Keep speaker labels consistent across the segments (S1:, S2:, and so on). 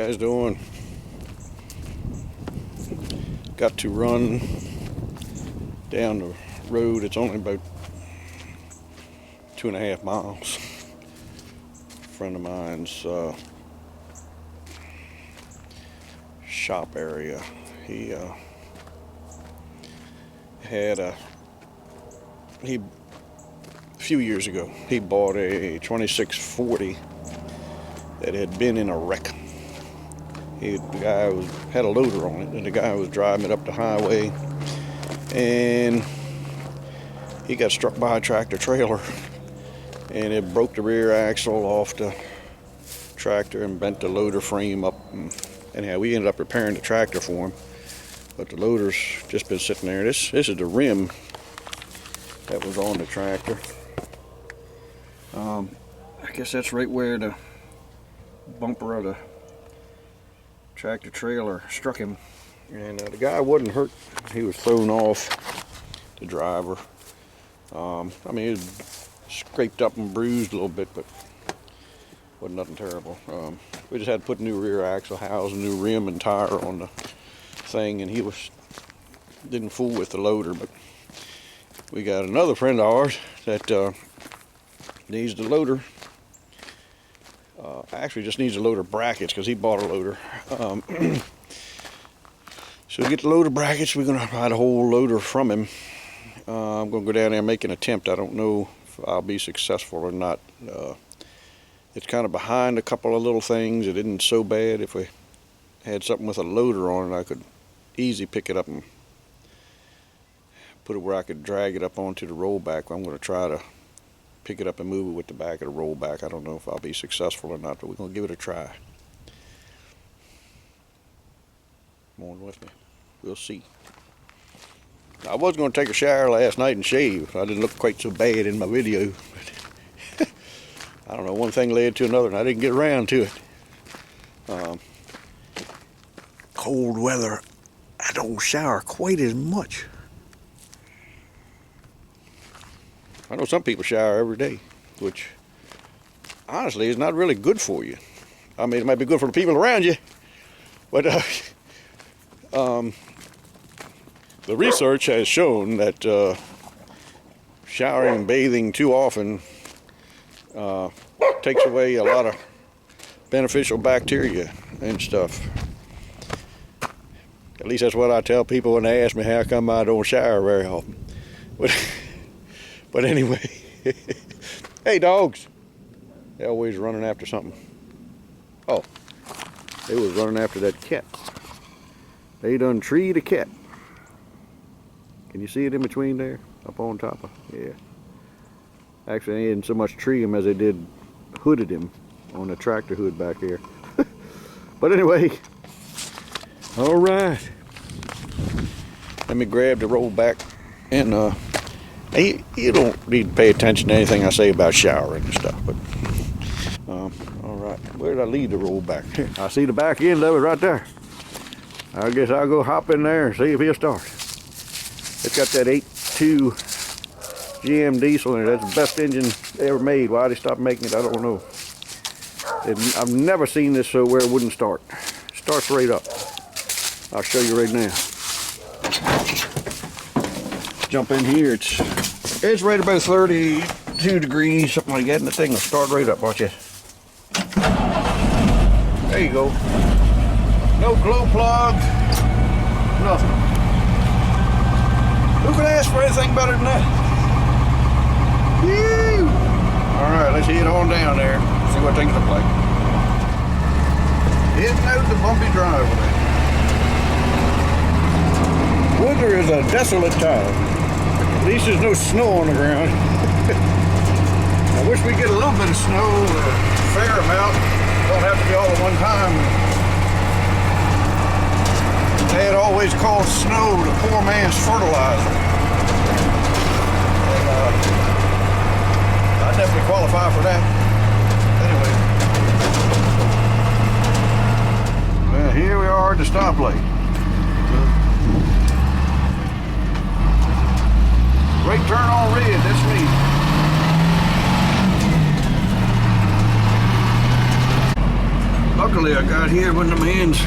S1: guys doing? Got to run down the road. It's only about 2.5 miles. A friend of mine's shop area. He had a few years ago he bought a 2640 that had been in a wreck. The guy had a loader on it, and the guy was driving it up the highway, and he got struck by a tractor trailer, and it broke the rear axle off the tractor and bent the loader frame up. And anyhow, we ended up repairing the tractor for him, but the loader's just been sitting there. This is the rim that was on the tractor. I guess that's right where the bumper of the tractor trailer struck him, and the guy wasn't hurt. He was thrown off, the driver. I mean, he was scraped up and bruised a little bit, but wasn't nothing terrible. We just had to put a new rear axle housing, new rim and tire on the thing, and he didn't fool with the loader. But we got another friend of ours that needs the loader. Actually just needs a loader brackets, because he bought a loader. So to get the loader brackets, we're going to buy the whole loader from him. I'm going to go down there and make an attempt. I don't know if I'll be successful or not. It's kind of behind a couple of little things. It isn't so bad. If we had something with a loader on it, I could easily pick it up and put it where I could drag it up onto the rollback. I'm going to try to pick it up and move it with the back of the rollback. I don't know if I'll be successful or not, but we're going to give it a try. Come on with me. We'll see. I was going to take a shower last night and shave. I didn't look quite so bad in my video. But I don't know, one thing led to another, and I didn't get around to it. Cold weather, I don't shower quite as much. I know some people shower every day, which honestly is not really good for you. I mean, it might be good for the people around you, but the research has shown that showering and bathing too often takes away a lot of beneficial bacteria and stuff. At least that's what I tell people when they ask me how come I don't shower very often. But anyway, hey dogs, they're always running after something. Oh, they was running after that cat. They done treed a cat. Can you see it in between there, up on top of? Yeah. Actually, they didn't so much tree him as they did hooded him on the tractor hood back here. But anyway, all right. Let me grab the rollback and you don't need to pay attention to anything I say about showering and stuff, but all right, where did I leave the rollback? I see the back end of it right there. I guess I'll go hop in there and see if he'll start. It's got that 8.2 GM diesel in it. That's the best engine they ever made. Why they stopped making it, I don't know. I've never seen this so where it wouldn't start. It starts right up. I'll show you right now. Jump in here. It's right about 32 degrees, something like that, and the thing will start right up, watch it. There you go. No glow plug, nothing. Who could ask for anything better than that? Woo! All right, let's head on down there, see what things look like. Heading out the bumpy driveway. Winter is a desolate time. At least there's no snow on the ground. I wish we'd get a little bit of snow, a fair amount. Don't have to be all at one time. Dad always called snow the poor man's fertilizer. And, I definitely qualify for that. Anyway. Well, here we are at the stoplight. Right turn on red, that's me. Luckily I got out here when the man's,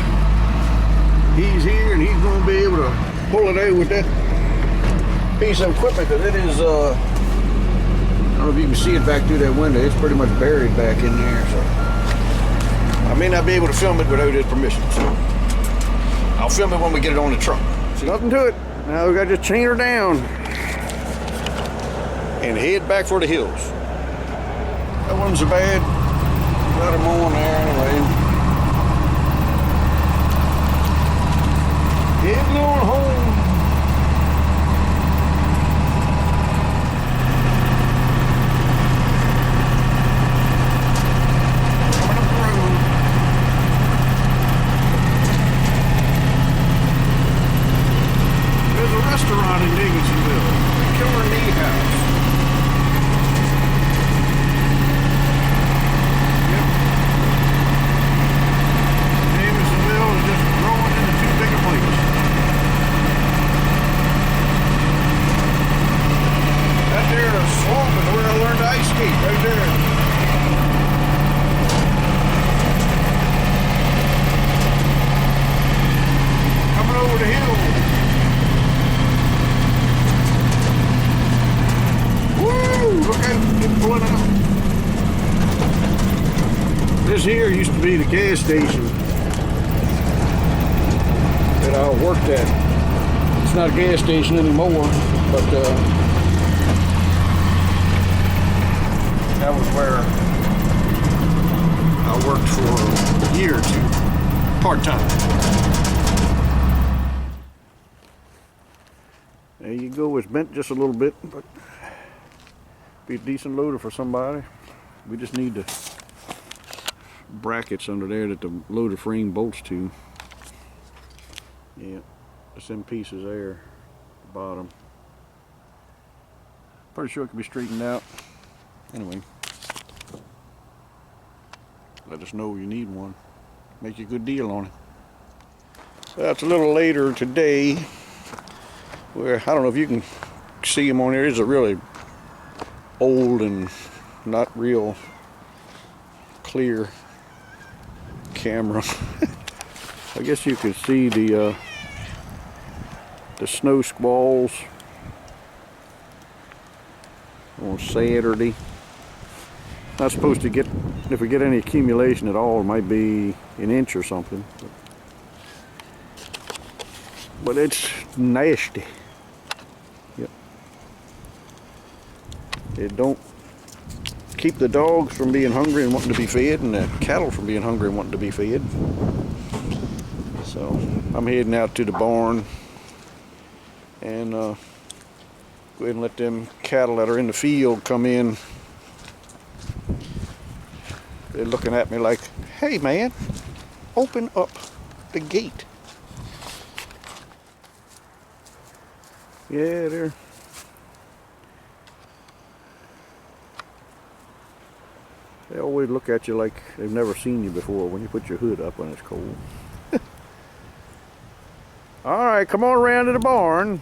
S1: he's here and he's going to be able to pull it out with that piece of equipment, because it is, I don't know if you can see it back through that window. It's pretty much buried back in there, so I may not be able to film it without his permission, so I'll film it when we get it on the truck. See, nothing to it. Now we got to just chain her down and head back for the hills. That wasn't so bad. Got them on there anyway. Heading on home. Coming up the road. There's a restaurant in Dickinsonville, Killer Knee House. Swamp is where I learned to ice skate, right there. Coming over the hill. Woo! Look at it pulling out. This here used to be the gas station that I worked at. It's not a gas station anymore, but that was where I worked for a year or two, part-time. There you go, it's bent just a little bit, but be a decent loader for somebody. We just need the brackets under there that the loader frame bolts to. Yeah, just them pieces there, at the bottom. Pretty sure it can be straightened out. Anyway, let us know you need one. Make you a good deal on it. That's a little later today, where I don't know if you can see him on there. It's a really old and not real clear camera. I guess you can see the snow squalls on Saturday. Not supposed to get, if we get any accumulation at all, it might be an inch or something. But it's nasty. Yep. It don't keep the dogs from being hungry and wanting to be fed, and the cattle from being hungry and wanting to be fed. So I'm heading out to the barn and go ahead and let them cattle that are in the field come in. They're looking at me like, hey man, open up the gate. Yeah, they always look at you like they've never seen you before when you put your hood up when it's cold. All right, come on around to the barn.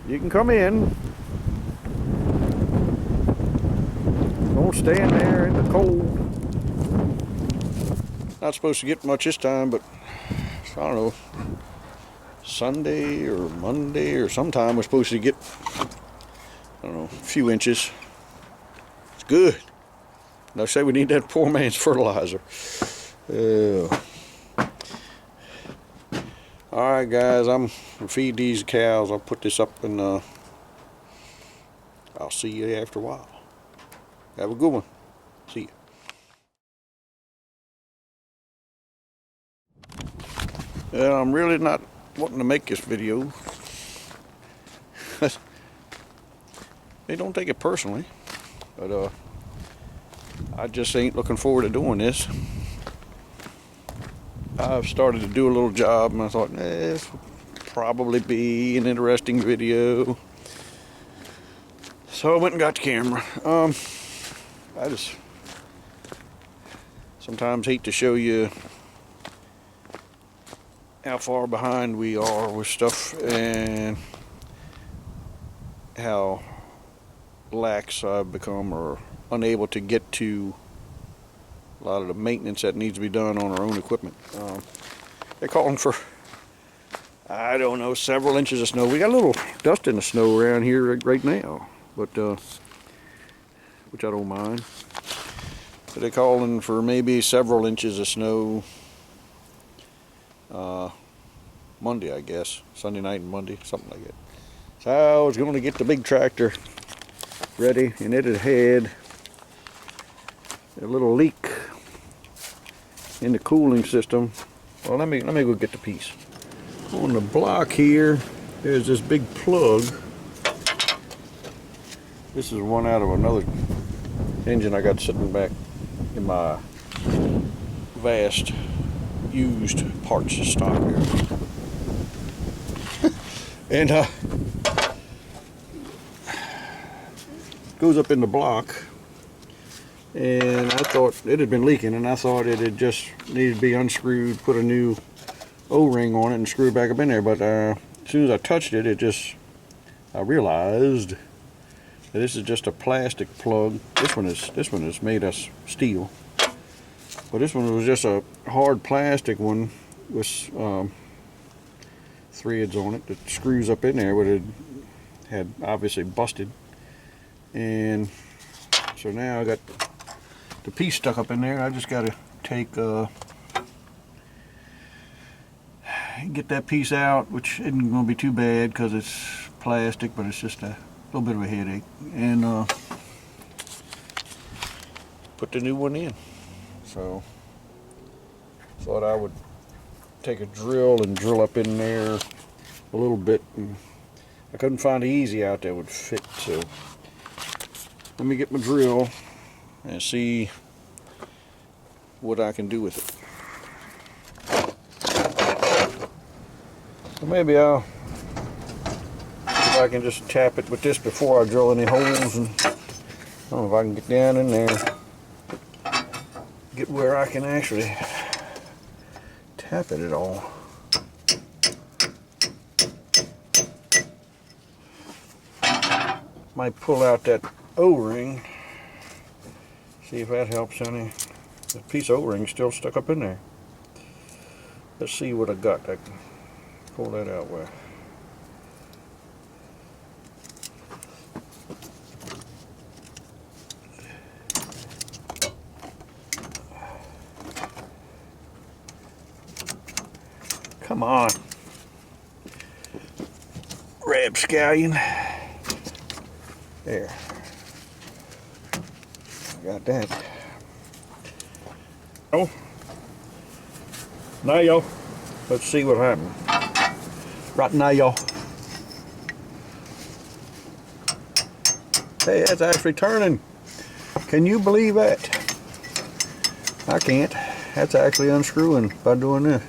S1: You can come in. Don't stand there in the cold. Not supposed to get much this time, but I don't know, Sunday or Monday or sometime we're supposed to get, I don't know, a few inches. It's good. They say we need that poor man's fertilizer. All right, guys, I'm gonna feed these cows. I'll put this up and I'll see you after a while. Have a good one. See you. I'm really not wanting to make this video. They don't take it personally, but I just ain't looking forward to doing this. I've started to do a little job and I thought, this will probably be an interesting video. So I went and got the camera. I just sometimes hate to show you how far behind we are with stuff and how lax I've become or unable to get to a lot of the maintenance that needs to be done on our own equipment. They're calling for, I don't know, several inches of snow. We got a little dust in the snow around here right now, but which I don't mind. So they're calling for maybe several inches of snow Monday, I guess. Sunday night and Monday, something like that. So I was going to get the big tractor ready, and it had a little leak in the cooling system. Well, let me go get the piece. On the block here, there's this big plug. This is one out of another engine I got sitting back in my vast used parts stock here. And goes up in the block, and I thought it had been leaking, and I thought it had just needed to be unscrewed, put a new O-ring on it and screw it back up in there. But as soon as I touched it, I realized that this is just a plastic plug. This one is made of steel, but this one was just a hard plastic one with threads on it that screws up in there, but it had obviously busted. And so now I got the piece stuck up in there. I just got to take get that piece out, which isn't going to be too bad because it's plastic, but it's just a little bit of a headache. And put the new one in. So thought I would take a drill and drill up in there a little bit. And I couldn't find an easy out that would fit, so let me get my drill and see what I can do with it. So maybe I'll see if I can just tap it with this before I drill any holes, and I don't know if I can get down in there, get where I can actually tap it at all. Might pull out that O-ring, see if that helps any. The piece of O-ring still stuck up in there. Let's see what I got. I can pull that out with. Come on, rapscallion. There. Got that. Oh. Now, y'all. Let's see what happened. Right now, y'all. Hey, that's actually turning. Can you believe that? I can't. That's actually unscrewing by doing this.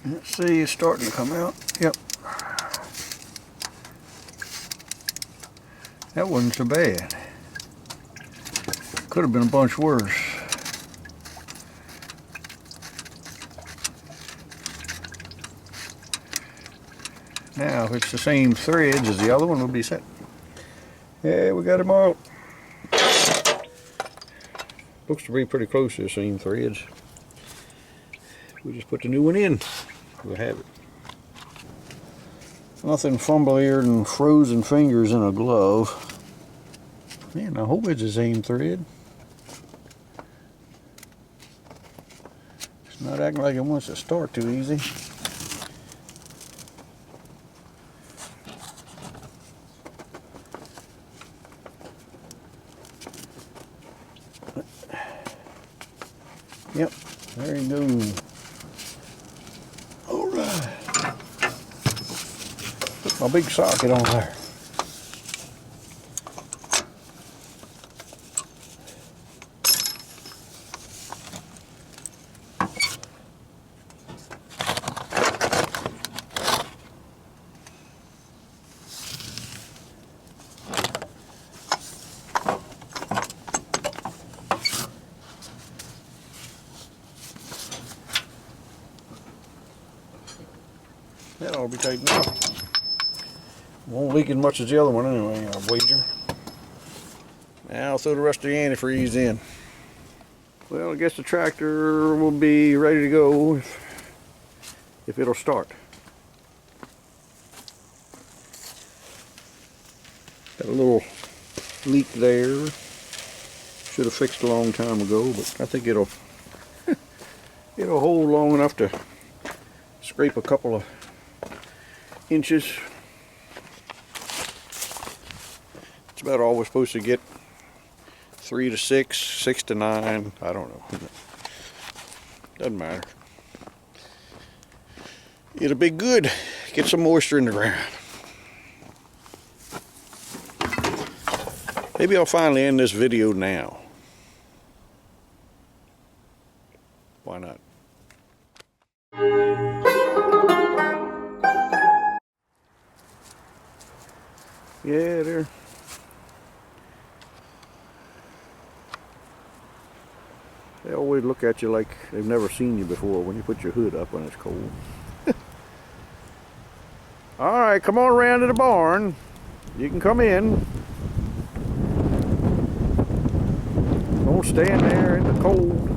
S1: Let's see, it's starting to come out. Yep. That wasn't so bad. Could have been a bunch worse. Now, if it's the same threads as the other one, we'll be set. Yeah, we got them out. Looks to be pretty close to the same threads. We just put the new one in. We'll have it. Nothing fumbleier than frozen fingers in a glove. Man, I hope it's the same thread. It's not acting like it wants to start too easy. Yep, there you go. Alright. Put my big socket on there. That ought to be taken out. Won't leak as much as the other one anyway, I wager. Now I'll throw the rest of the antifreeze in. Well, I guess the tractor will be ready to go if it'll start. Got a little leak there. Should have fixed a long time ago, but I think it'll hold long enough to scrape a couple of inches. It's about all we're supposed to get. 3 to 6, 6 to 9, I don't know. Doesn't matter. It'll be good. Get some moisture in the ground. Maybe I'll finally end this video now. Why not? Yeah, there. They always look at you like they've never seen you before when you put your hood up when it's cold. Alright, come on around to the barn. You can come in. Don't stand there in the cold.